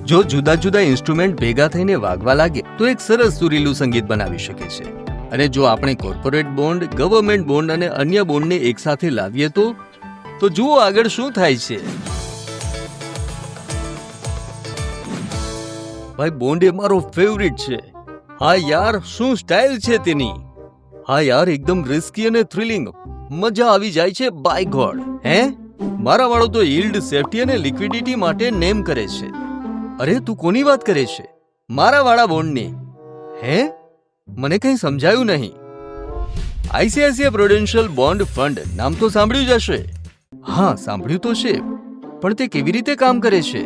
જો જુદા જુદા ઇન્સ્ટ્રુમેન્ટ ભેગા થઈને વાગવા લાગે તો એક સરસ સુરીલું સંગીત બનાવી શકે છે. અને જો આપણે કોર્પોરેટ બોન્ડ, ગવર્નમેન્ટ બોન્ડ અને અન્ય બોન્ડને એકસાથે લાવીએ તો જુઓ આગળ શું થાય છે. ભાઈ, બોન્ડ એ મારો ફેવરિટ છે. હા યાર, શું સ્ટાઇલ છે તેની. હા યાર, એકદમ રિસ્કી અને થ્રિલિંગ. મજા આવી જાય છે બાય ગોડ. હે, મારા વાળો તો યીલ્ડ, સેફ્ટી અને લિક્વિડિટી માટે નેમ કરે છે. અરે તું કોની વાત કરે છે? મારા વાળા બોન્ડની. હે, મને કંઈ સમજાયું નહીં. આઈસીઆઈસીઆઈ પ્રુડેન્શિયલ બોન્ડ ફંડ નામ તો સાંભળ્યું જ હશે. હા, સાંભળ્યું તો છે, પણ તે કેવી રીતે કામ કરે છે?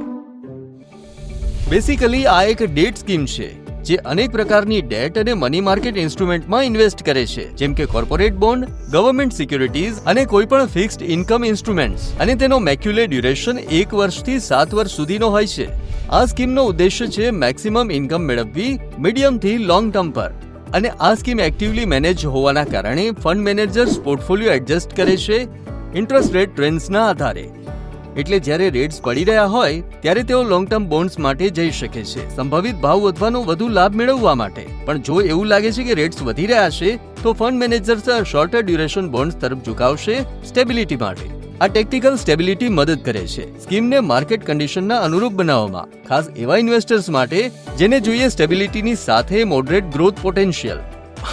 બેસિકલી આ એક ડેટ સ્કીમ છે જે અનેક પ્રકારની ડેટ અને મની માર્કેટ ઇન્સ્ટ્રુમેન્ટમાં ઇન્વેસ્ટ કરે છે, જેમ કે કોર્પોરેટ બોન્ડ, ગવર્નમેન્ટ સિક્યુરિટીઝ અને કોઈ પણ ફિક્સ્ડ ઇન્કમ ઇન્સ્ટ્રુમેન્ટ્સ. અને તેનો મેક્યુલે ડ્યુરેશન 1 વર્ષથી 7 વર્ષ સુધીનો હોય છે. આ સ્કીમનો ઉદ્દેશ્ય છે મેક્સિમમ ઇન્કમ મેળવવી મીડિયમથી લોંગ ટર્મ પર. અને આ સ્કીમ એક્ટિવલી મેનેજ હોવાના કારણે ફંડ મેનેજર્સ પોર્ટફોલિયો એડજસ્ટ કરે છે ઇન્ટરેસ્ટ રેટ ટ્રેન્ડ્સના આધારે. એટલે જ્યારે રેટ્સ પડી રહ્યા હોય ત્યારે તેઓ લોંગ ટર્મ બોન્ડ્સ માટે જઈ શકે છે, સંભવિત ભાવ વધવાનો વધુ લાભ મેળવવા માટે. પણ જો એવું લાગે છે કે રેટ્સ વધી રહ્યા છે તો fund managers sorter duration bonds તરફ ઝુકાવશે સ્ટેબિલિટી માટે. આ ટેક્ટિકલ સ્ટેબિલિટી મદદ કરે છે સ્કીમને માર્કેટ કન્ડિશનના અનુરૂપ બનાવવામાં, ખાસ એવા ઇન્વેસ્ટર્સ માટે જેને જોઈએ સ્ટેબિલિટીની સાથે મોડરેટ ગ્રોથ પોટેન્શિયલ.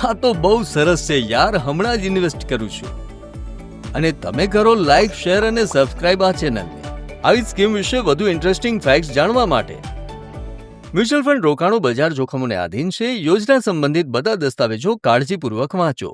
આ તો બહુ સરસ છે યાર, હમણાં જ ઇન્વેસ્ટ કરું છું. અને તમે કરો લાઈક, શેર અને સબસ્ક્રાઇબ આ ચેનલને આવી સ્કીમ વિશે વધુ ઇન્ટરેસ્ટિંગ ફેક્ટ્સ જાણવા માટે. મ્યુચ્યુઅલ ફંડ રોકાણો બજાર જોખમોને આધીન છે. યોજના સંબંધિત બધા દસ્તાવેજો કાળજીપૂર્વક વાંચો.